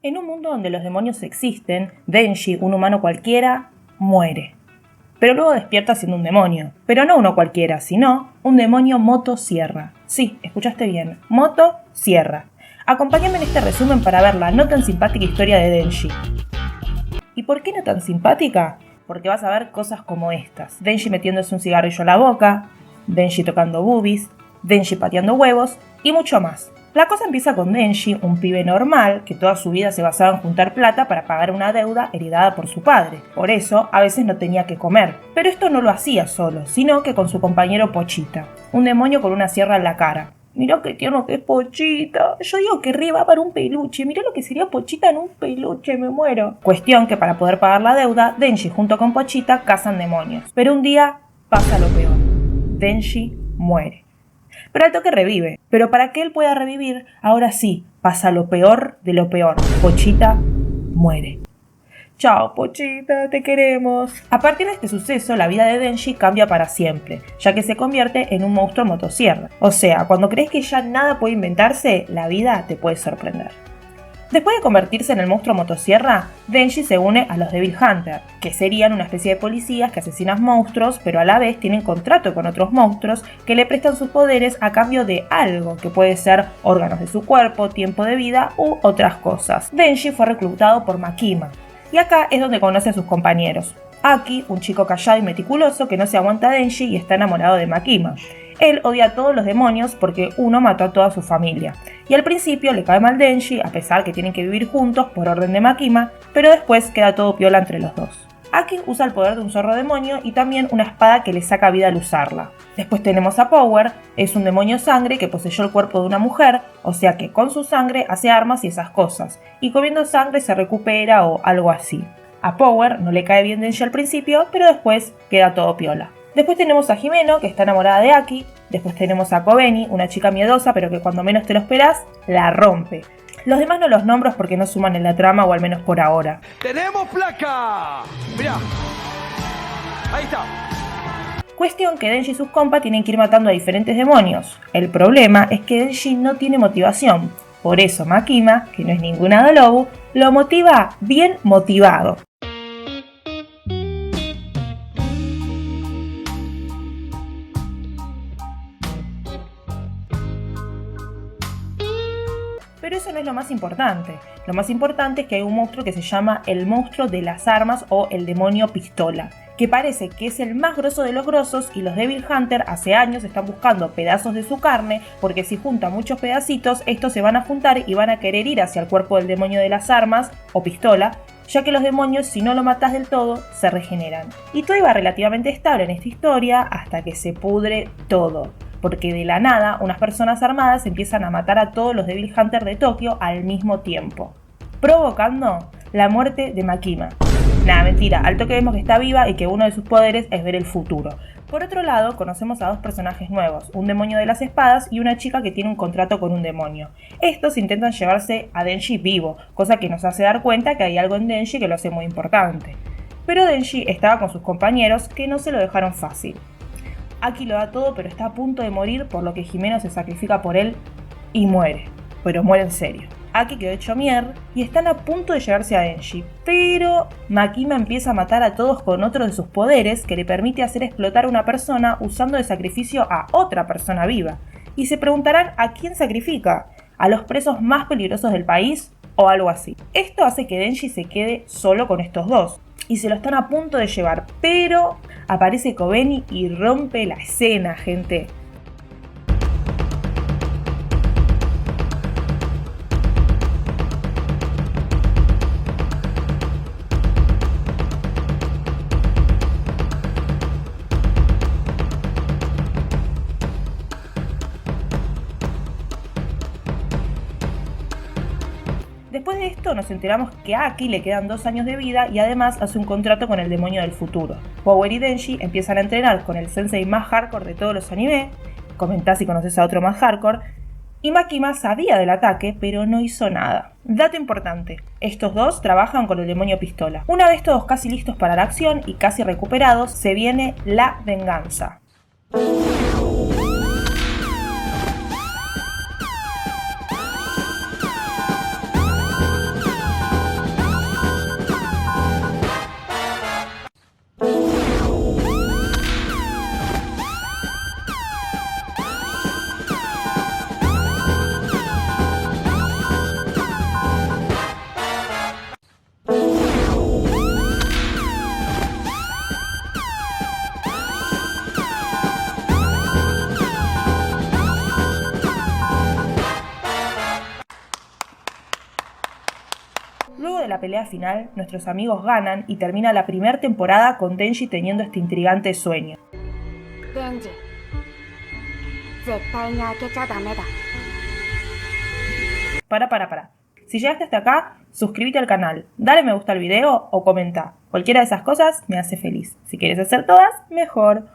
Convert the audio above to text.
En un mundo donde los demonios existen, Denji, un humano cualquiera, muere. Pero luego despierta siendo un demonio. Pero no uno cualquiera, sino un demonio motosierra. Sí, escuchaste bien, motosierra. Acompáñame en este resumen para ver la no tan simpática historia de Denji. ¿Y por qué no tan simpática? Porque vas a ver cosas como estas. Denji metiéndose un cigarrillo a la boca, Denji tocando boobies, Denji pateando huevos y mucho más. La cosa empieza con Denji, un pibe normal que toda su vida se basaba en juntar plata para pagar una deuda heredada por su padre. Por eso, a veces no tenía que comer. Pero esto no lo hacía solo, sino que con su compañero Pochita, un demonio con una sierra en la cara. Mirá qué tierno que es Pochita. Yo digo que re va para un peluche. Mirá lo que sería Pochita en un peluche, me muero. Cuestión que para poder pagar la deuda, Denji junto con Pochita cazan demonios. Pero un día pasa lo peor. Denji muere. Pero al toque revive. Pero para que él pueda revivir, ahora sí, pasa lo peor de lo peor. Pochita muere. Chao, Pochita, te queremos. A partir de este suceso, la vida de Denji cambia para siempre, ya que se convierte en un monstruo motosierra. O sea, cuando crees que ya nada puede inventarse, la vida te puede sorprender. Después de convertirse en el monstruo motosierra, Denji se une a los Devil Hunter, que serían una especie de policías que asesinan monstruos, pero a la vez tienen contrato con otros monstruos que le prestan sus poderes a cambio de algo, que puede ser órganos de su cuerpo, tiempo de vida u otras cosas. Denji fue reclutado por Makima, y acá es donde conoce a sus compañeros. Aki, un chico callado y meticuloso que no se aguanta a Denji y está enamorado de Makima. Él odia a todos los demonios porque uno mató a toda su familia. Y al principio le cae mal Denji, a pesar que tienen que vivir juntos por orden de Makima, pero después queda todo piola entre los dos. Aki usa el poder de un zorro demonio y también una espada que le saca vida al usarla. Después tenemos a Power, es un demonio sangre que poseyó el cuerpo de una mujer, o sea que con su sangre hace armas y esas cosas, y comiendo sangre se recupera o algo así. A Power no le cae bien Denji al principio, pero después queda todo piola. Después tenemos a Himeno, que está enamorada de Aki. Después tenemos a Kobeni, una chica miedosa, pero que cuando menos te lo esperás, la rompe. Los demás no los nombro porque no suman en la trama, o al menos por ahora. ¡Tenemos placa! Mirá. Ahí está. Cuestión que Denji y sus compas tienen que ir matando a diferentes demonios. El problema es que Denji no tiene motivación. Por eso Makima, que no es ninguna Dolobu, lo motiva bien motivado. Pero eso no es lo más importante. Lo más importante es que hay un monstruo que se llama el monstruo de las armas o el demonio pistola, que parece que es el más grosso de los grosos y los Devil Hunter hace años están buscando pedazos de su carne porque si juntan muchos pedacitos, estos se van a juntar y van a querer ir hacia el cuerpo del demonio de las armas o pistola, ya que los demonios, si no lo matas del todo, se regeneran. Y todo iba relativamente estable en esta historia hasta que se pudre todo. Porque de la nada, unas personas armadas empiezan a matar a todos los Devil Hunter de Tokio al mismo tiempo, provocando la muerte de Makima. Nada, mentira, al toque vemos que está viva y que uno de sus poderes es ver el futuro. Por otro lado, conocemos a dos personajes nuevos, un demonio de las espadas y una chica que tiene un contrato con un demonio. Estos intentan llevarse a Denji vivo, cosa que nos hace dar cuenta que hay algo en Denji que lo hace muy importante. Pero Denji estaba con sus compañeros que no se lo dejaron fácil. Aki lo da todo, pero está a punto de morir, por lo que Himeno se sacrifica por él y muere. Pero muere en serio. Aki quedó hecho mierda y están a punto de llegarse a Denji. Pero Makima empieza a matar a todos con otro de sus poderes que le permite hacer explotar a una persona usando de sacrificio a otra persona viva. Y se preguntarán ¿a quién sacrifica? ¿A los presos más peligrosos del país? O algo así. Esto hace que Denji se quede solo con estos dos. Y se lo están a punto de llevar, pero aparece Kobeni y rompe la escena, gente. Después de esto nos enteramos que a Aki le quedan 2 años de vida y además hace un contrato con el demonio del futuro. Power y Denji empiezan a entrenar con el sensei más hardcore de todos los anime, comentá si conoces a otro más hardcore, y Makima sabía del ataque pero no hizo nada. Dato importante, estos dos trabajan con el demonio pistola. Una vez todos casi listos para la acción y casi recuperados, se viene la venganza. la pelea final, nuestros amigos ganan y termina la primera temporada con Denji teniendo este intrigante sueño. デンジ絶対に開けちゃダメだ Para. Si llegaste hasta acá, suscríbete al canal, dale me gusta al video o comenta. Cualquiera de esas cosas me hace feliz. Si quieres hacer todas, mejor.